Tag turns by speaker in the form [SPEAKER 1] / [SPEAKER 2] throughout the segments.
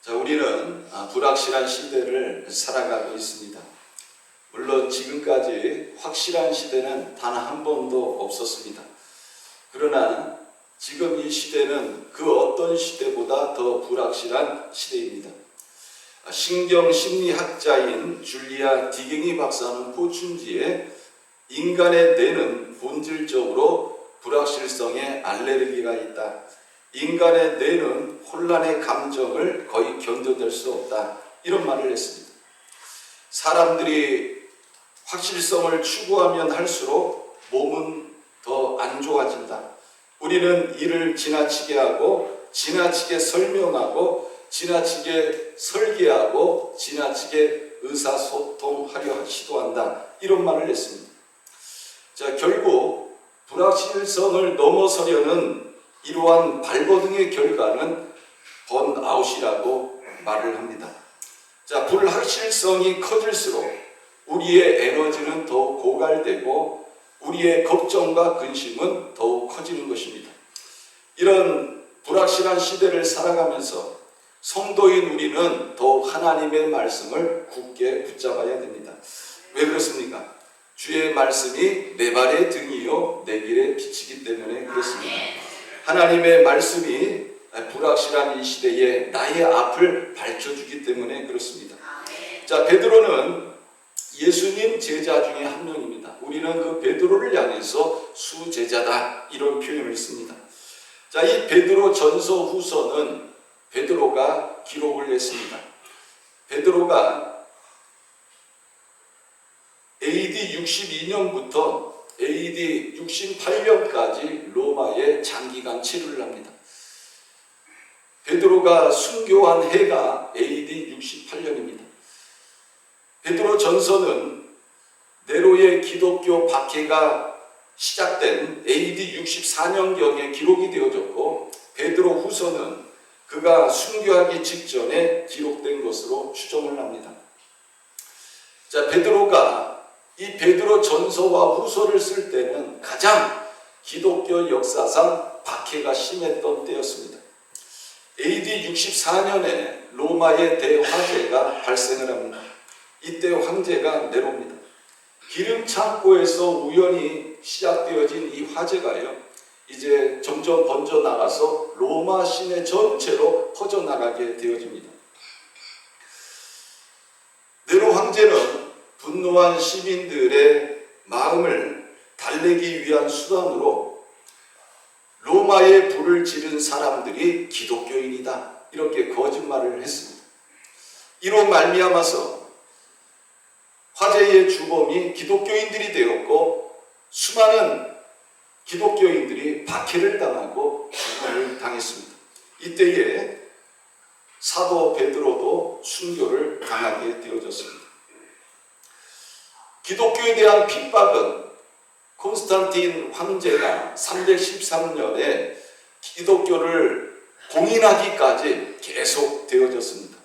[SPEAKER 1] 자, 우리는 불확실한 시대를 살아가고 있습니다. 물론 지금까지 확실한 시대는 단 한 번도 없었습니다. 그러나 지금 이 시대는 그 어떤 시대보다 더 불확실한 시대입니다. 신경심리학자인 줄리아 디갱이 박사는 포춘지에 인간의 뇌는 본질적으로 불확실성에 알레르기가 있다. 인간의 뇌는 혼란의 감정을 거의 견뎌낼 수 없다. 이런 말을 했습니다. 사람들이 확실성을 추구하면 할수록 몸은 더 안 좋아진다. 우리는 일을 지나치게 하고 지나치게 설명하고 지나치게 설계하고 지나치게 의사소통하려 시도한다. 이런 말을 했습니다. 자, 결국 불확실성을 넘어서려는 이러한 발버둥의 결과는 번아웃이라고 말을 합니다. 자, 불확실성이 커질수록 우리의 에너지는 더욱 고갈되고 우리의 걱정과 근심은 더욱 커지는 것입니다. 이런 불확실한 시대를 살아가면서 성도인 우리는 더욱 하나님의 말씀을 굳게 붙잡아야 됩니다. 왜 그렇습니까? 주의 말씀이 내 발의 등이요 내 길의 빛이기 때문에 그렇습니다. 하나님의 말씀이 불확실한 이 시대에 나의 앞을 밝혀주기 때문에 그렇습니다. 자, 베드로는 예수님 제자 중에 한 명입니다. 우리는 그 베드로를 향해서 수제자다 이런 표현을 씁니다. 자, 이 베드로 전서 후서는 베드로가 기록을 했습니다. 베드로가 AD 62년부터 AD 68년까지 로마에 장기간 체류를 합니다. 베드로가 순교한 해가 AD 68년입니다. 베드로 전서는 네로의 기독교 박해가 시작된 AD 64년경에 기록이 되어졌고 베드로 후서는 그가 순교하기 직전에 기록된 것으로 추정을 합니다. 자, 베드로가 이 베드로 전서와 후서를 쓸 때는 가장 기독교 역사상 박해가 심했던 때였습니다. AD 64년에 로마의 대화재가 발생을 합니다. 이때 황제가 네로입니다. 기름 창고에서 우연히 시작되어진 이 화재가요, 이제 점점 번져나가서 로마 시내 전체로 퍼져나가게 되어집니다. 네로 황제는 분노한 시민들의 마음을 달래기 위한 수단으로 로마에 불을 지른 사람들이 기독교인이다 이렇게 거짓말을 했습니다. 이로 말미암아서 화재의 주범이 기독교인들이 되었고 수많은 기독교인들이 박해를 당하고 죽음을 당했습니다. 이때에 사도 베드로도 순교를 당하게 되어졌습니다. 기독교에 대한 핍박은 콘스탄틴 황제가 313년에 기독교를 공인하기까지 계속 되어졌습니다.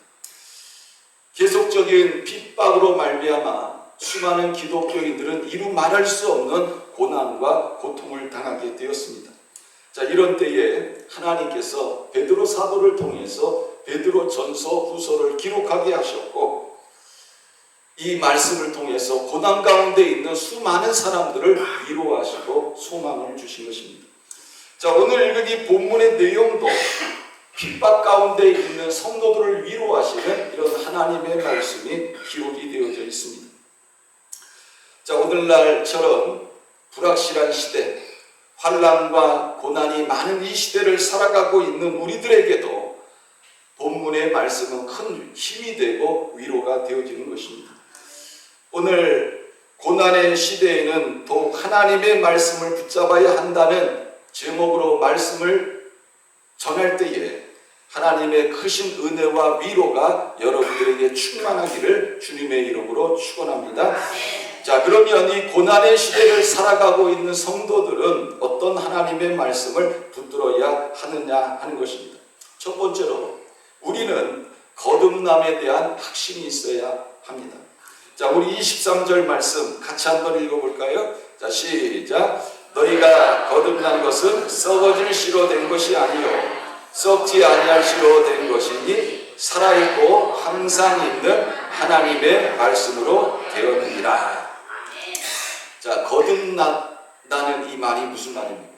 [SPEAKER 1] 계속적인 핍박으로 말미암아 수많은 기독교인들은 이루 말할 수 없는 고난과 고통을 당하게 되었습니다. 자, 이런 때에 하나님께서 베드로 사도를 통해서 베드로 전서 후서를 기록하게 하셨고 이 말씀을 통해서 고난 가운데 있는 수많은 사람들을 위로하시고 소망을 주신 것입니다. 자, 오늘 읽은 이 본문의 내용도 핍박 가운데 있는 성도들을 위로하시는 이런 하나님의 말씀이 기록이 되어져 있습니다. 자, 오늘날처럼 불확실한 시대, 환난과 고난이 많은 이 시대를 살아가고 있는 우리들에게도 본문의 말씀은 큰 힘이 되고 위로가 되어지는 것입니다. 오늘 고난의 시대에는 더욱 하나님의 말씀을 붙잡아야 한다는 제목으로 말씀을 전할 때에 하나님의 크신 은혜와 위로가 여러분들에게 충만하기를 주님의 이름으로 축원합니다. 자, 그러면 이 고난의 시대를 살아가고 있는 성도들은 어떤 하나님의 말씀을 붙들어야 하느냐 하는 것입니다. 첫 번째로 우리는 거듭남에 대한 확신이 있어야 합니다. 자, 우리 23절 말씀 같이 한번 읽어볼까요? 자, 시작. 너희가 거듭난 것은 썩어질 씨로 된 것이 아니요 썩지 아니할 씨로 된 것이니 살아있고 항상 있는 하나님의 말씀으로 되었느니라. 자, 거듭났다는 이 말이 무슨 말입니까?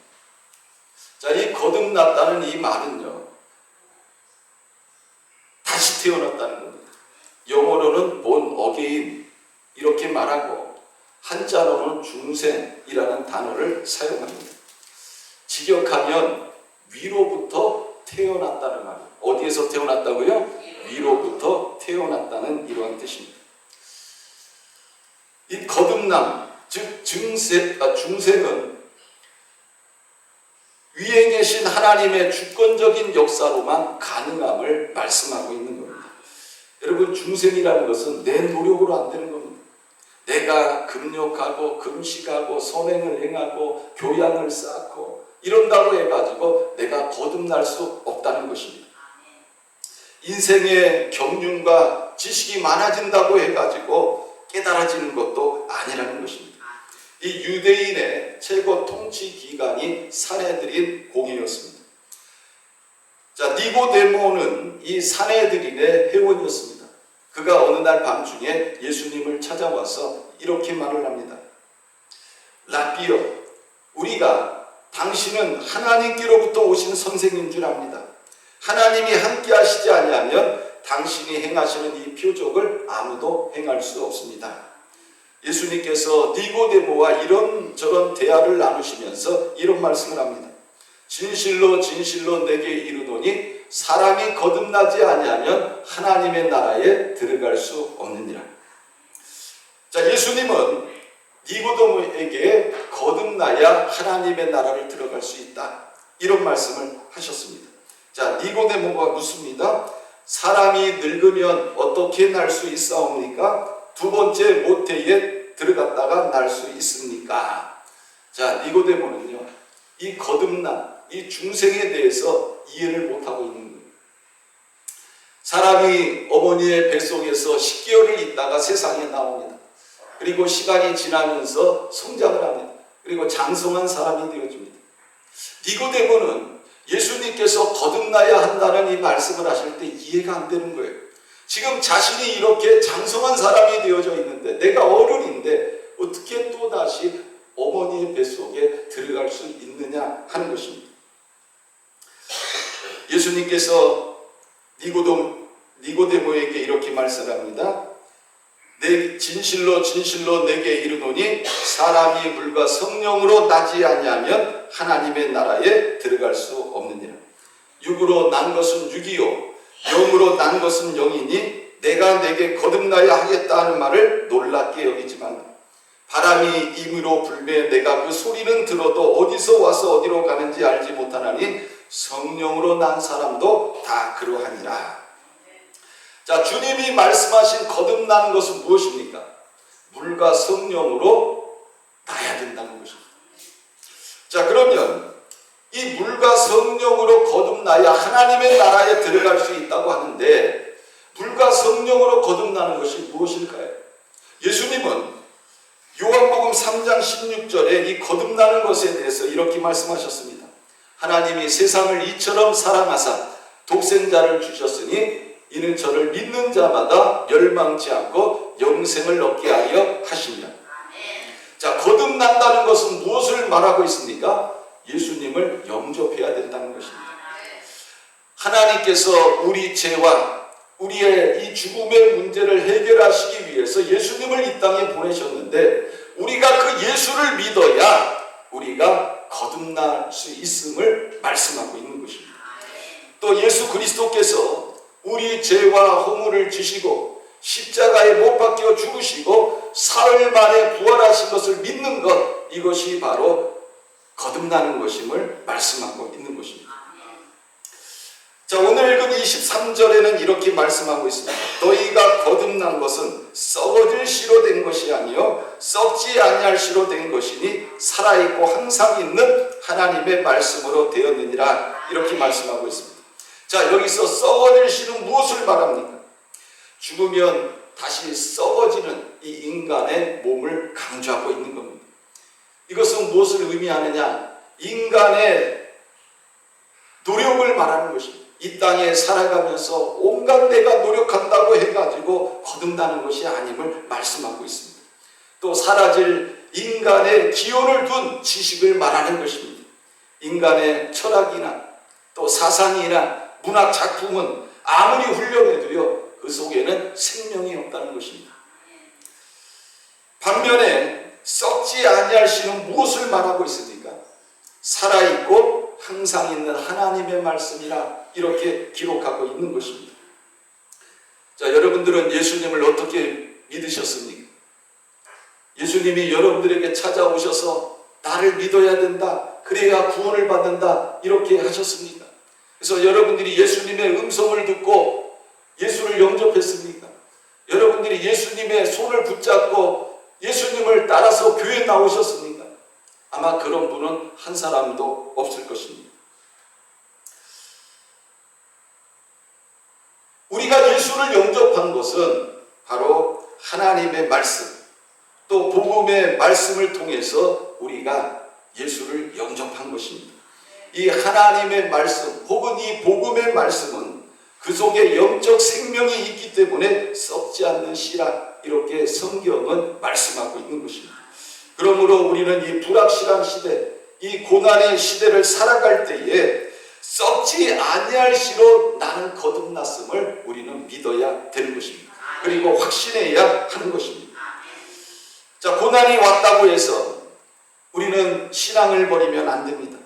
[SPEAKER 1] 자, 이 거듭났다는 이 말은요, 다시 태어났다는 겁니다. 영어로는 born again 이렇게 말하고 한자로는 중생이라는 단어를 사용합니다. 직역하면 위로부터 태어났다는 말이에요. 어디에서 태어났다고요? 위로부터 태어났다는 이러한 뜻입니다. 이 거듭남, 즉 중생은 위에 계신 하나님의 주권적인 역사로만 가능함을 말씀하고 있는 겁니다. 여러분, 중생이라는 것은 내 노력으로 안 되는 겁니다. 내가 금욕하고 금식하고 선행을 행하고 교양을 쌓고 이런다고 해가지고 내가 거듭날 수 없다는 것입니다. 인생의 경륜과 지식이 많아진다고 해가지고 깨달아지는 것도 아니라는 것입니다. 이 유대인의 최고 통치 기관이 사내들인 공이었습니다. 자, 니고데모는 이 사내들인의 회원이었습니다. 그가 어느 날 밤중에 예수님을 찾아와서 이렇게 말을 합니다. 라비어, 우리가 당신은 하나님께로부터 오신 선생인 줄 압니다. 하나님이 함께 하시지 아니하면 당신이 행하시는 이 표적을 아무도 행할 수 없습니다. 예수님께서 니고데모와 이런저런 대화를 나누시면서 이런 말씀을 합니다. 진실로 진실로 내게 이르노니 사람이 거듭나지 아니하면 하나님의 나라에 들어갈 수 없느니라. 자, 예수님은 니고데모에게 거듭나야 하나님의 나라를 들어갈 수 있다, 이런 말씀을 하셨습니다. 자, 니고데모가 묻습니다. 사람이 늙으면 어떻게 날 수 있사옵니까? 두 번째 모태에 들어갔다가 날 수 있습니까? 자, 니고데모는요, 이 거듭남, 이 중생에 대해서 이해를 못하고 있는 거예요. 사람이 어머니의 뱃속에서 10개월을 있다가 세상에 나옵니다. 그리고 시간이 지나면서 성장을 합니다. 그리고 장성한 사람이 되어집니다. 니고데모는 예수님께서 거듭나야 한다는 이 말씀을 하실 때 이해가 안 되는 거예요. 지금 자신이 이렇게 장성한 사람이 되어져 있는데, 내가 어른인데 어떻게 또다시 어머니의 뱃속에 들어갈 수 있느냐 하는 것입니다. 예수님께서 니고데모에게 이렇게 말씀합니다. 내 진실로 진실로 내게 이르노니 사람이 물과 성령으로 나지 아니하면 하나님의 나라에 들어갈 수 없느니라. 육으로 난 것은 육이요 영으로 난 것은 영이니 내가 내게 거듭나야 하겠다 하는 말을 놀랍게 여기지만 바람이 임으로 불매 내가 그 소리는 들어도 어디서 와서 어디로 가는지 알지 못하나니 성령으로 난 사람도 다 그러하니라. 자, 주님이 말씀하신 거듭나는 것은 무엇입니까? 물과 성령으로 나야 된다는 것입니다. 자, 그러면 이 물과 성령으로 거듭나야 하나님의 나라에 들어갈 수 있다고 하는데, 물과 성령으로 거듭나는 것이 무엇일까요? 예수님은 요한복음 3장 16절에 이 거듭나는 것에 대해서 이렇게 말씀하셨습니다. 하나님이 세상을 이처럼 사랑하사 독생자를 주셨으니 이는 저를 믿는 자마다 멸망치 않고 영생을 얻게 하려 하십니다. 자, 거듭난다는 것은 무엇을 말하고 있습니까? 예수님을 영접해야 된다는 것입니다. 하나님께서 우리 죄와 우리의 이 죽음의 문제를 해결하시기 위해서 예수님을 이 땅에 보내셨는데, 우리가 그 예수를 믿어야 우리가 거듭날 수 있음을 말씀하고 있는 것입니다. 또 예수 그리스도께서 우리 죄와 허물을 지시고 십자가에 못 박혀 죽으시고 사흘 만에 부활하신 것을 믿는 것, 이것이 바로 거듭나는 것임을 말씀하고 있는 것입니다. 자, 오늘 읽은 23절에는 이렇게 말씀하고 있습니다. 너희가 거듭난 것은 썩어질 씨로 된 것이 아니요 썩지 아니할 씨로 된 것이니 살아있고 항상 있는 하나님의 말씀으로 되었느니라, 이렇게 말씀하고 있습니다. 자, 여기서 썩어질 씨는 무엇을 말합니까? 죽으면 다시 썩어지는 이 인간의 몸을 강조하고 있는 겁니다. 이것은 무엇을 의미하느냐? 인간의 노력을 말하는 것입니다. 이 땅에 살아가면서 온갖 내가 노력한다고 해가지고 거듭나는 것이 아님을 말씀하고 있습니다. 또 사라질 인간의 기원을 둔 지식을 말하는 것입니다. 인간의 철학이나 또 사상이나 문학 작품은 아무리 훌륭해도요, 그 속에는 생명이 없다는 것입니다. 반면에 썩지 아니할 씨는 무엇을 말하고 있습니까? 살아있고 항상 있는 하나님의 말씀이라 이렇게 기록하고 있는 것입니다. 자, 여러분들은 예수님을 어떻게 믿으셨습니까? 예수님이 여러분들에게 찾아오셔서 나를 믿어야 된다, 그래야 구원을 받는다, 이렇게 하셨습니다. 그래서 여러분들이 예수님의 음성을 듣고 예수를 영접했습니까? 여러분들이 예수님의 손을 붙잡고 예수님을 따라서 교회에 나오셨습니까? 아마 그런 분은 한 사람도 없을 것입니다. 우리가 예수를 영접한 것은 바로 하나님의 말씀, 또 복음의 말씀을 통해서 우리가 예수를 영접한 것입니다. 이 하나님의 말씀 혹은 이 복음의 말씀은 그 속에 영적 생명이 있기 때문에 썩지 않는 씨라 이렇게 성경은 말씀하고 있는 것입니다. 그러므로 우리는 이 불확실한 시대, 이 고난의 시대를 살아갈 때에 썩지 아니할 씨로 나는 거듭났음을 우리는 믿어야 되는 것입니다. 그리고 확신해야 하는 것입니다. 자, 고난이 왔다고 해서 우리는 신앙을 버리면 안 됩니다.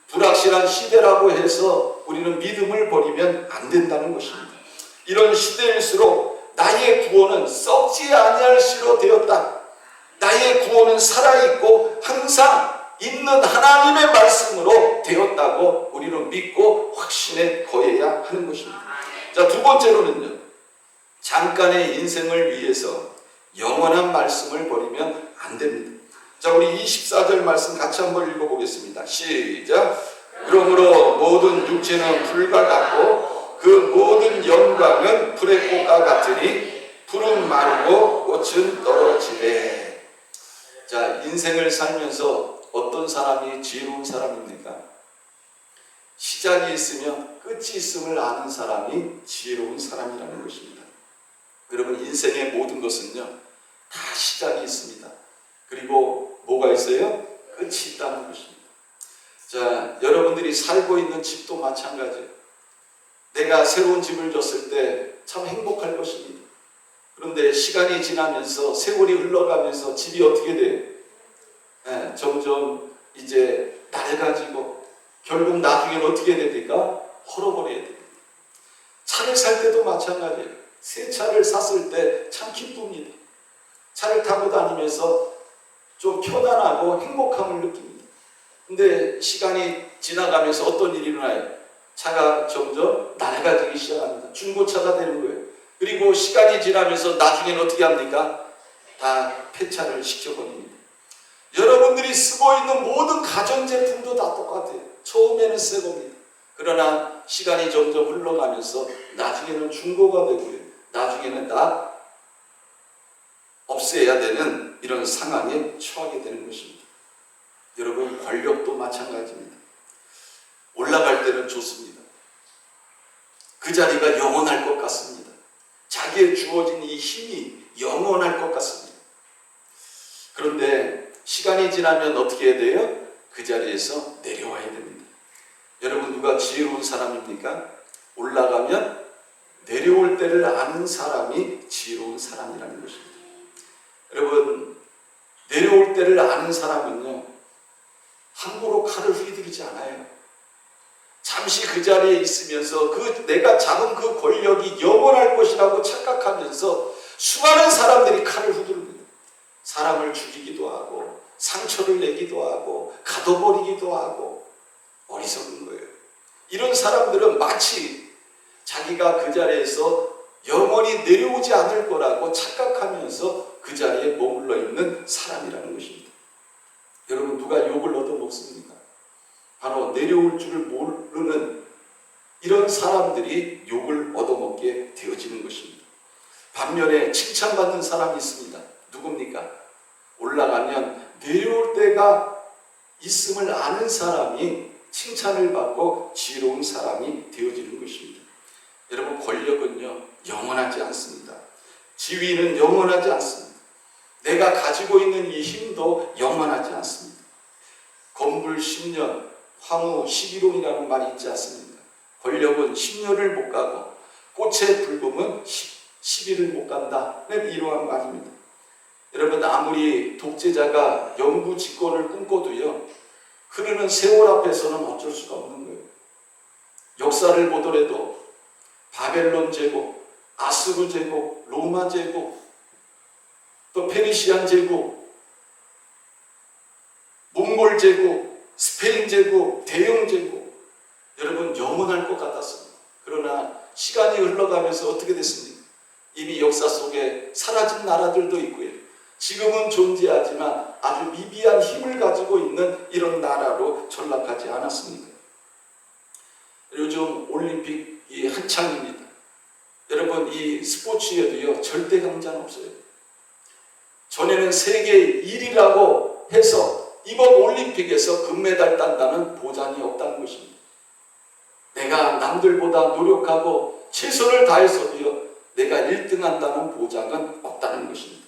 [SPEAKER 1] 불확실한 시대라고 해서 우리는 믿음을 버리면 안 된다는 것입니다. 이런 시대일수록 나의 구원은 썩지 아니할 씨로 되었다. 나의 구원은 살아있고 항상 있는 하나님의 말씀으로 되었다고 우리는 믿고 확신에 거해야 하는 것입니다. 자, 두 번째로는요, 잠깐의 인생을 위해서 영원한 말씀을 버리면 안 됩니다. 자, 우리 24절 말씀 같이 한번 읽어보겠습니다. 시작. 그러므로 모든 육체는 불과 같고 그 모든 영광은 불의 꽃과 같으니 풀은 마르고 꽃은 떨어지되. 자, 인생을 살면서 어떤 사람이 지혜로운 사람입니까? 시작이 있으면 끝이 있음을 아는 사람이 지혜로운 사람이라는 것입니다. 여러분, 인생의 모든 것은요, 다 시작이 있습니다. 그리고 뭐가 있어요? 끝이 있다는 것입니다. 자, 여러분들이 살고 있는 집도 마찬가지예요. 내가 새로운 집을 줬을 때 참 행복할 것입니다. 그런데 시간이 지나면서 세월이 흘러가면서 집이 어떻게 돼요? 점점 이제 낡아지고 결국 나중에는 어떻게 됩니까? 헐어버려야 됩니다. 차를 살 때도 마찬가지예요. 새 차를 샀을 때 참 기쁩니다. 차를 타고 다니면서 좀 편안하고 행복함을 느낍니다. 근데 시간이 지나가면서 어떤 일이 일어나요? 차가 점점 낡아지기 시작합니다. 중고차가 되는 거예요. 그리고 시간이 지나면서 나중에는 어떻게 합니까? 다 폐차를 시켜버립니다. 여러분들이 쓰고 있는 모든 가전제품도 다 똑같아요. 처음에는 새 겁니다. 그러나 시간이 점점 흘러가면서 나중에는 중고가 되고요. 나중에는 다 없애야 되는 이런 상황에 처하게 되는 것입니다. 여러분, 권력도 마찬가지입니다. 올라갈 때는 좋습니다. 그 자리가 영원할 것 같습니다. 자기에 주어진 이 힘이 영원할 것 같습니다. 그런데 시간이 지나면 어떻게 해야 돼요? 그 자리에서 내려와야 됩니다. 여러분, 누가 지혜로운 사람입니까? 올라가면 내려올 때를 아는 사람이 지혜로운 사람이라는 것입니다. 여러분, 내려올 때를 아는 사람은요, 함부로 칼을 휘두르지 않아요. 잠시 그 자리에 있으면서 내가 잡은 그 권력이 영원할 것이라고 착각하면서 수많은 사람들이 칼을 휘두릅니다. 사람을 죽이기도 하고 상처를 내기도 하고 가둬버리기도 하고 어리석은 거예요. 이런 사람들은 마치 자기가 그 자리에서 영원히 내려오지 않을 거라고 착각하면서 그 자리에 머물러 있는 사람이라는 것입니다. 여러분, 누가 욕을 얻어먹습니까? 바로 내려올 줄을 모르는 이런 사람들이 욕을 얻어먹게 되어지는 것입니다. 반면에 칭찬받는 사람이 있습니다. 누굽니까? 올라가면 내려올 때가 있음을 아는 사람이 칭찬을 받고 지혜로운 사람이 되어지는 것입니다. 여러분, 권력은요 영원하지 않습니다. 지위는 영원하지 않습니다. 내가 가지고 있는 이 힘도 영원하지 않습니다. 건불 10년, 황후 11홍이라는 말이 있지 않습니까? 권력은 10년을 못 가고 꽃의 붉음은 10일을 못 간다는 이러한 말입니다. 여러분, 아무리 독재자가 영구 집권을 꿈꿔도요 흐르는 세월 앞에서는 어쩔 수가 없는 거예요. 역사를 보더라도 바벨론 제국, 아수르 제국, 로마 제국, 또 페르시안 제국, 몽골 제국, 스페인 제국, 대영 제국, 여러분 영원할 것 같았습니다. 그러나 시간이 흘러가면서 어떻게 됐습니까? 이미 역사 속에 사라진 나라들도 있고요. 지금은 존재하지만 아주 미비한 힘을 가지고 있는 이런 나라로 전락하지 않았습니까? 요즘 올림픽이 한창입니다. 여러분, 이 스포츠에도요 절대 강자는 없어요. 전에는 세계 1위라고 해서 이번 올림픽에서 금메달 딴다는 보장이 없다는 것입니다. 내가 남들보다 노력하고 최선을 다해서도요 내가 1등 한다는 보장은 없다는 것입니다.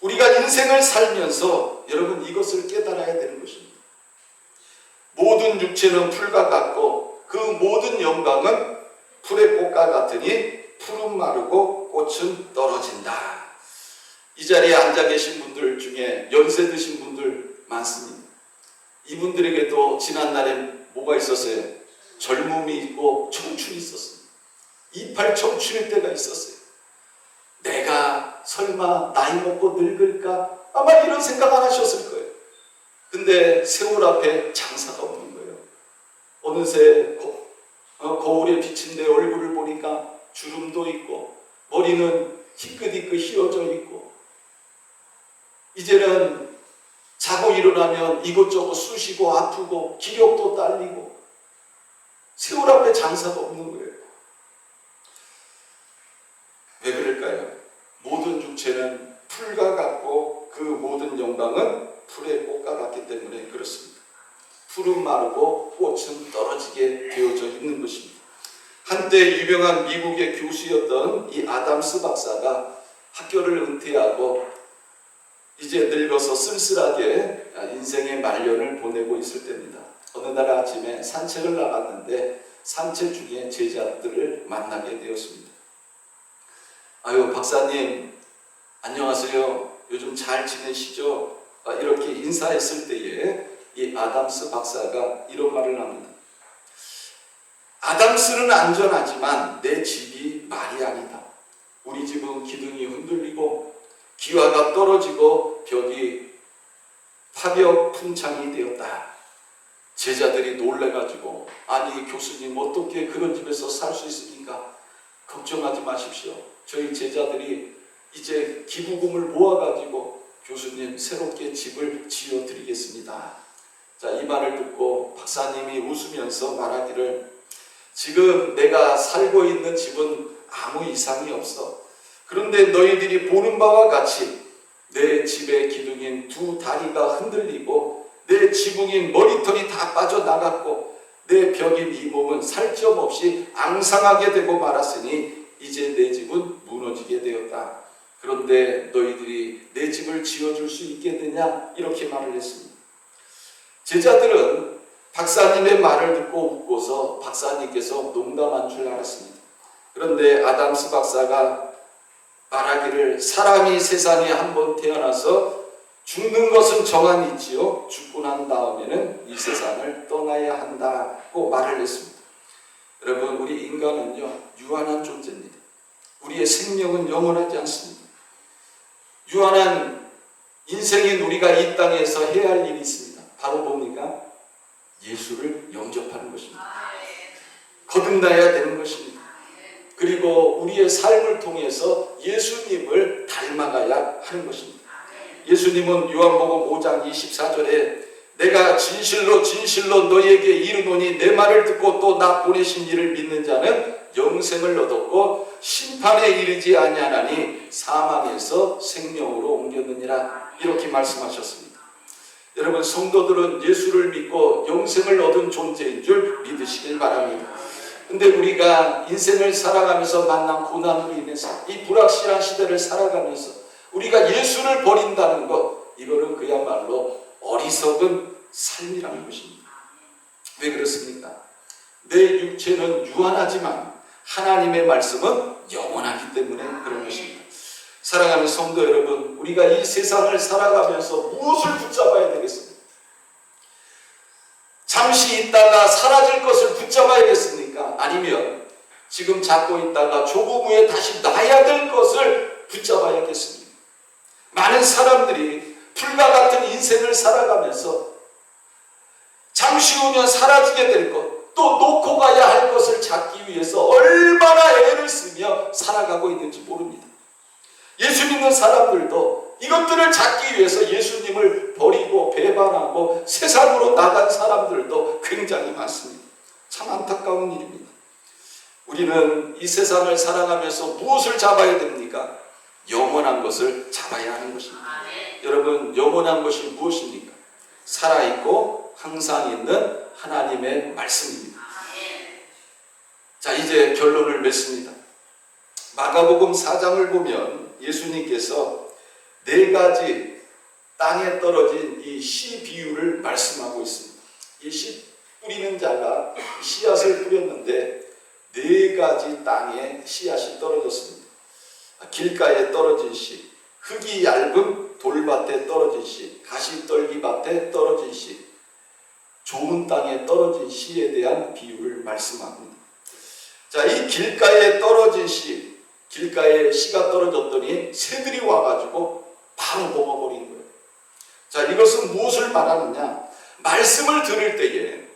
[SPEAKER 1] 우리가 인생을 살면서 여러분 이것을 깨달아야 되는 것입니다. 모든 육체는 풀과 같고 그 모든 영광은 풀의 꽃과 같으니 풀은 마르고 꽃은 떨어진다. 이 자리에 앉아 계신 분들 중에 연세 드신 분들 많습니다. 이분들에게도 지난날에 뭐가 있었어요? 젊음이 있고 청춘이 있었습니다. 이팔 청춘일 때가 있었어요. 내가 설마 나이 먹고 늙을까? 아마 이런 생각 안 하셨을 거예요. 근데 세월 앞에 장사가 없는 거예요. 어느새 거울에 비친 내 얼굴을 보니까 주름도 있고 머리는 희끗희끗 휘어져 있고 이제는 자고 일어나면 이것저것 쑤시고 아프고 기력도 딸리고 세월 앞에 장사가 없는 거예요. 왜 그럴까요? 모든 육체는 풀과 같고 그 모든 영광은 풀의 꽃과 같기 때문에 그렇습니다. 풀은 마르고 꽃은 떨어지게 되어져 있는 것입니다. 한때 유명한 미국의 교수였던 이 아담스 박사가 학교를 은퇴하고 이제 늙어서 쓸쓸하게 인생의 말년을 보내고 있을 때입니다. 어느 날 아침에 산책을 나갔는데 산책 중에 제자들을 만나게 되었습니다. 아유, 박사님 안녕하세요. 요즘 잘 지내시죠? 이렇게 인사했을 때에 이 아담스 박사가 이런 말을 합니다. 아담스는 안전하지만 내 집이 말이 아니다. 우리 집은 기둥이 흔들리고 기와가 떨어지고 벽이 파벽 풍창이 되었다. 제자들이 놀래가지고 아니 교수님 어떻게 그런 집에서 살 수 있습니까? 걱정하지 마십시오. 저희 제자들이 이제 기부금을 모아가지고 교수님 새롭게 집을 지어드리겠습니다. 자, 이 말을 듣고 박사님이 웃으면서 말하기를 지금 내가 살고 있는 집은 아무 이상이 없어. 그런데 너희들이 보는 바와 같이 내 집의 기둥인 두 다리가 흔들리고 내 지붕인 머리털이 다 빠져나갔고 내 벽인 이 몸은 살점 없이 앙상하게 되고 말았으니 이제 내 집은 무너지게 되었다. 그런데 너희들이 내 집을 지어줄 수 있겠느냐? 이렇게 말을 했습니다. 제자들은 박사님의 말을 듣고 웃고서 박사님께서 농담한 줄 알았습니다. 그런데 아담스 박사가 말하기를 사람이 세상에 한번 태어나서 죽는 것은 정한이 있지요. 죽고 난 다음에는 이 세상을 떠나야 한다고 말을 했습니다. 여러분, 우리 인간은요 유한한 존재입니다. 우리의 생명은 영원하지 않습니다. 유한한 인생인 우리가 이 땅에서 해야 할 일이 있습니다. 바로 뭡니까? 예수를 영접하는 것입니다. 거듭나야 되는 것입니다. 그리고 우리의 삶을 통해서 예수님을 닮아가야 하는 것입니다. 예수님은 요한복음 5장 24절에 내가 진실로 진실로 너희에게 이르노니 내 말을 듣고 또 나 보내신 이를 믿는 자는 영생을 얻었고 심판에 이르지 아니하나니 사망에서 생명으로 옮겼느니라 이렇게 말씀하셨습니다. 여러분 성도들은 예수를 믿고 영생을 얻은 존재인 줄 믿으시길 바랍니다. 근데 우리가 인생을 살아가면서 만난 고난으로 인해서 이 불확실한 시대를 살아가면서 우리가 예수를 버린다는 것, 이거는 그야말로 어리석은 삶이라는 것입니다. 왜 그렇습니까? 내 육체는 유한하지만 하나님의 말씀은 영원하기 때문에 그런 것입니다. 사랑하는 성도 여러분, 우리가 이 세상을 살아가면서 무엇을 붙잡아야 되겠습니까? 잠시 있다가 사라질 것을 붙잡아야겠습니까? 아니면 지금 잡고 있다가 조금 후에 다시 놔야 될 것을 붙잡아야겠습니까? 많은 사람들이 불과 같은 인생을 살아가면서 잠시 후면 사라지게 될 것, 또 놓고 가야 할 것을 찾기 위해서 얼마나 애를 쓰며 살아가고 있는지 모릅니다. 예수 믿는 사람들도 이것들을 찾기 위해서 예수님을 버리고 배반하고 세상으로 나간 사람들도 굉장히 많습니다. 참 안타까운 일입니다. 우리는 이 세상을 살아가면서 무엇을 잡아야 됩니까? 영원한 것을 잡아야 하는 것입니다. 여러분, 영원한 것이 무엇입니까? 살아있고 항상 있는 하나님의 말씀입니다. 자, 이제 결론을 맺습니다. 마가복음 4장을 보면 예수님께서 4가지 땅에 떨어진 이 씨 비유를 말씀하고 있습니다. 이 씨 뿌리는 자가 씨앗을 뿌렸는데 4가지 땅에 씨앗이 떨어졌습니다. 길가에 떨어진 씨, 흙이 얇은 돌밭에 떨어진 씨, 가시떨기밭에 떨어진 씨, 좋은 땅에 떨어진 씨에 대한 비유를 말씀합니다. 자, 이 길가에 떨어진 씨, 길가에 씨가 떨어졌더니 새들이 와가지고 바로 먹어버린 거예요. 자, 이것은 무엇을 말하느냐? 말씀을 들을 때에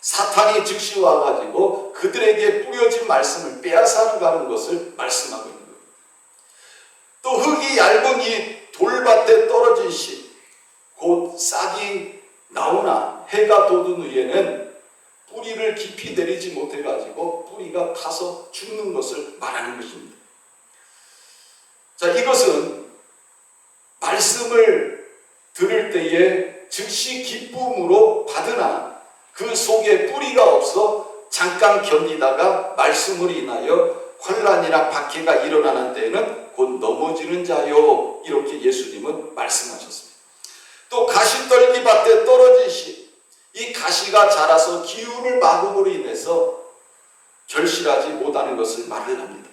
[SPEAKER 1] 사탄이 즉시 와가지고 그들에게 뿌려진 말씀을 빼앗아가는 것을 말씀하고 있는 거예요. 또 흙이 얇은 이 돌밭에 떨어진 씨, 곧 싹이 나오나 해가 돋은 후에는 뿌리를 깊이 내리지 못해가지고 뿌리가 타서 죽는 것을 말하는 것입니다. 자, 이것은 말씀을 들을 때에 즉시 기쁨으로 받으나 그 속에 뿌리가 없어 잠깐 견디다가 말씀으로 인하여 환난이나 박해가 일어나는 때에는 곧 넘어지는 자요, 이렇게 예수님은 말씀하셨습니다. 또 가시떨기 밭에 떨어진 씨, 이 가시가 자라서 기운을 막음으로 인해서 결실하지 못하는 것을 말을 합니다.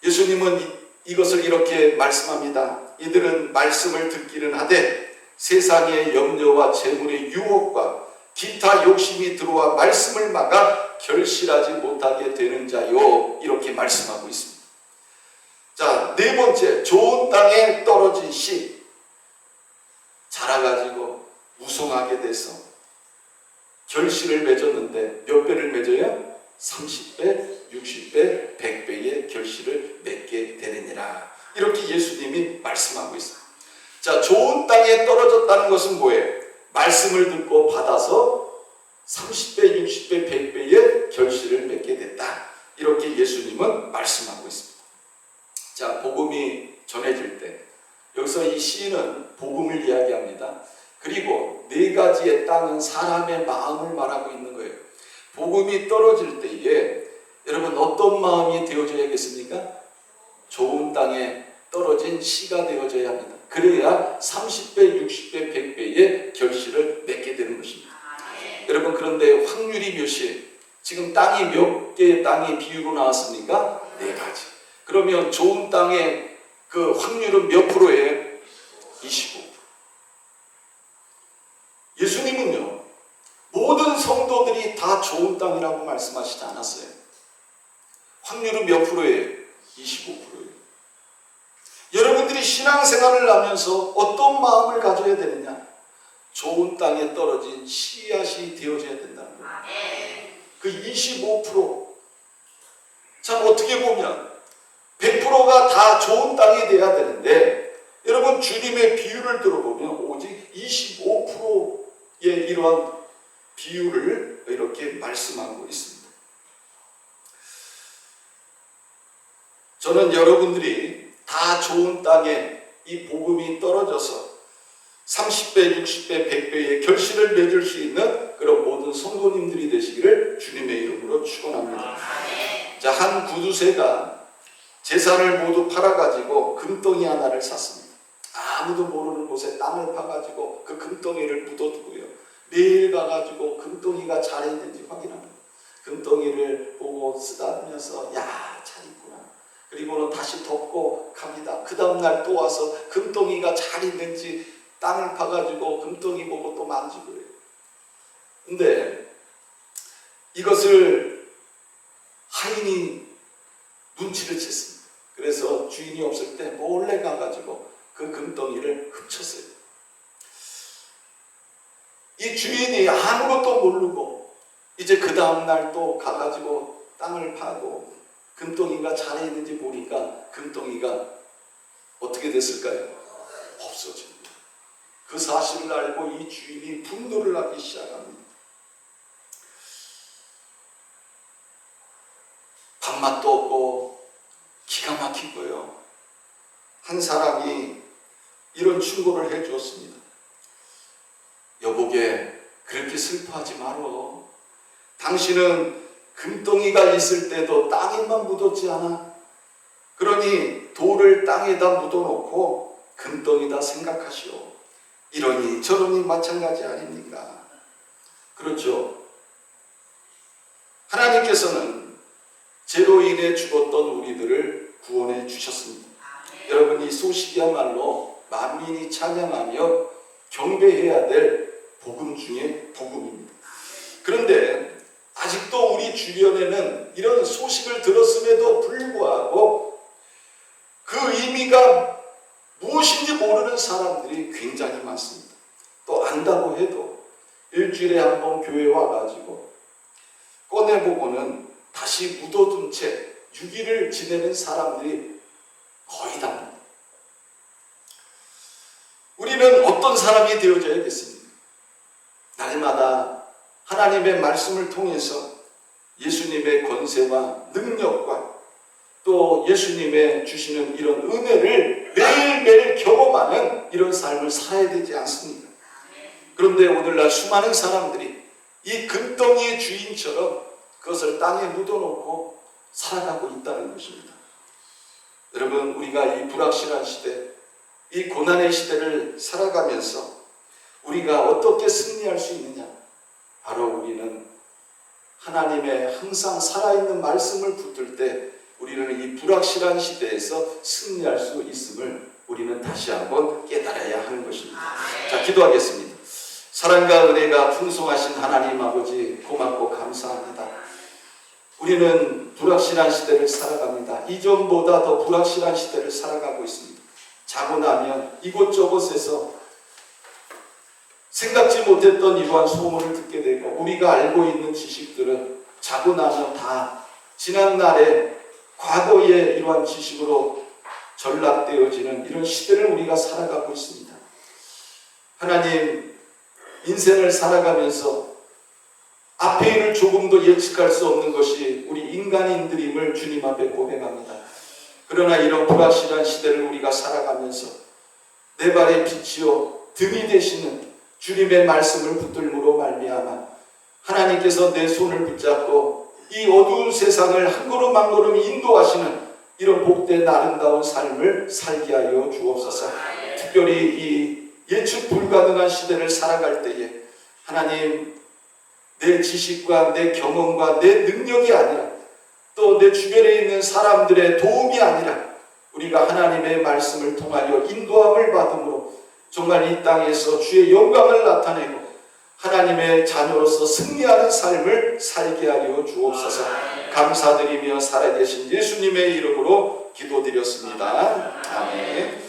[SPEAKER 1] 예수님은 이것을 이렇게 말씀합니다. 이들은 말씀을 듣기는 하되 세상의 염려와 재물의 유혹과 기타 욕심이 들어와 말씀을 막아 결실하지 못하게 되는 자요, 이렇게 말씀하고 있습니다. 자, 4번째, 좋은 땅에 떨어진 씨, 자라가지고 무성하게 돼서 결실을 맺었는데 몇 배를 맺어요? 30배, 60배, 100배의 결실을 맺게 되느니라, 이렇게 예수님이 말씀하고 있습니다. 자, 좋은 땅에 떨어졌다는 것은 뭐예요? 말씀을 듣고 받아서 30배, 60배, 100배의 결실을 맺게 됐다, 이렇게 예수님은 말씀하고 있습니다. 자, 복음이 전해질 때 여기서 이 씨는 복음을 이야기합니다. 그리고 4가지의 땅은 사람의 마음을 말하고 있는 거예요. 복음이 떨어질 때에 여러분 어떤 마음이 되어져야겠습니까? 좋은 땅에 떨어진 씨가 되어져야 합니다. 그래야 30배, 60배, 100배의 결실을 맺게 되는 것입니다. 여러분, 그런데 확률이 몇이에요? 지금 땅이 몇 개의 땅이 비유로 나왔습니까? 4가지. 그러면 좋은 땅의 그 확률은 몇 프로예요? 25%. 예수님은요, 모든 성도들이 다 좋은 땅이라고 말씀하시지 않았어요. 확률은 몇 프로예요? 25%예요. 여러분들이 신앙생활을 하면서 어떤 마음을 가져야 되느냐? 좋은 땅에 떨어진 씨앗이 되어져야 된다는 거예요. 그 25%, 참 어떻게 보면 100%가 다 좋은 땅이 돼야 되는데, 여러분 주님의 비유를 들어보면 오직 25%의 이러한 비유를 이렇게 말씀하고 있습니다. 저는 여러분들이 다 좋은 땅에 이 복음이 떨어져서 30배, 60배, 100배의 결실을 맺을 수 있는 그런 모든 성도님들이 되시기를 주님의 이름으로 축원합니다. 자, 한 구두쇠가 재산을 모두 팔아가지고 금덩이 하나를 샀습니다. 아무도 모르는 곳에 땅을 파가지고 그 금덩이를 묻어두고요. 매일 가가지고 금덩이가 잘 있는지 확인합니다. 금덩이를 보고 쓰다듬으면서 야, 잘 있구나. 그리고는 다시 덮고 갑니다. 그 다음날 또 와서 금덩이가 잘 있는지 땅을 파가지고 금덩이 보고 또 만지고 그래요. 근데 이것을 하인이 눈치를 챘습니다. 그래서 주인이 없을 때 몰래 가가지고 그 금덩이를 훔쳤어요. 이 주인이 아무것도 모르고 이제 그 다음날 또 가가지고 땅을 파고 금덩이가 잘 있는지 보니까 금덩이가 어떻게 됐을까요? 없어집니다. 그 사실을 알고 이 주인이 분노를 하기 시작합니다. 밥맛도 없고 기가 막힌 거예요. 한 사람이 이런 충고를 해 주었습니다. 여보게, 그렇게 슬퍼하지 말어. 당신은 금덩이가 있을 때도 땅에만 묻었지 않아? 그러니 돌을 땅에다 묻어놓고 금덩이다 생각하시오. 이러니 저러니 마찬가지 아닙니까? 그렇죠. 하나님께서는 죄로 인해 죽었던 우리들을 구원해 주셨습니다. 여러분, 이 소식이야말로 만민이 찬양하며 경배해야 될 복음 중에 복음입니다. 그런데 아직도 우리 주변에는 이런 소식을 들었음에도 불구하고 그 의미가 무엇인지 모르는 사람들이 굉장히 많습니다. 또 안다고 해도 일주일에 한 번 교회 와가지고 꺼내보고는 다시 묻어둔 채 6일을 지내는 사람들이 거의 다입니다. 우리는 어떤 사람이 되어져야겠습니까? 날마다 하나님의 말씀을 통해서 예수님의 권세와 능력과 또 예수님의 주시는 이런 은혜를 매일매일 경험하는 이런 삶을 살아야 되지 않습니까? 그런데 오늘날 수많은 사람들이 이 금덩이의 주인처럼 그것을 땅에 묻어놓고 살아가고 있다는 것입니다. 여러분, 우리가 이 불확실한 시대, 이 고난의 시대를 살아가면서 우리가 어떻게 승리할 수 있느냐? 바로 우리는 하나님의 항상 살아있는 말씀을 붙들 때 우리는 이 불확실한 시대에서 승리할 수 있음을 우리는 다시 한번 깨달아야 하는 것입니다. 자, 기도하겠습니다. 사랑과 은혜가 풍성하신 하나님 아버지, 고맙고 감사합니다. 우리는 불확실한 시대를 살아갑니다. 이전보다 더 불확실한 시대를 살아가고 있습니다. 자고 나면 이곳저곳에서 생각지 못했던 이러한 소문을 듣게 되고, 우리가 알고 있는 지식들은 자고 나면 다 지난날의 과거의 이러한 지식으로 전락되어지는 이런 시대를 우리가 살아가고 있습니다. 하나님, 인생을 살아가면서 앞의 일을 조금도 예측할 수 없는 것이 우리 인간인들임을 주님 앞에 고백합니다. 그러나 이런 불확실한 시대를 우리가 살아가면서 내 발의 빛이요 등이 되시는 주님의 말씀을 붙들므로 말미암아 하나님께서 내 손을 붙잡고 이 어두운 세상을 한 걸음 한 걸음 인도하시는 이런 복된 아름다운 삶을 살게 하여 주옵소서. 특별히 이 예측 불가능한 시대를 살아갈 때에 하나님, 내 지식과 내 경험과 내 능력이 아니라 또 내 주변에 있는 사람들의 도움이 아니라 우리가 하나님의 말씀을 통하여 인도함을 받음으로 정말 이 땅에서 주의 영광을 나타내고 하나님의 자녀로서 승리하는 삶을 살게 하여 주옵소서. 감사드리며 살아계신 예수님의 이름으로 기도드렸습니다. 아멘.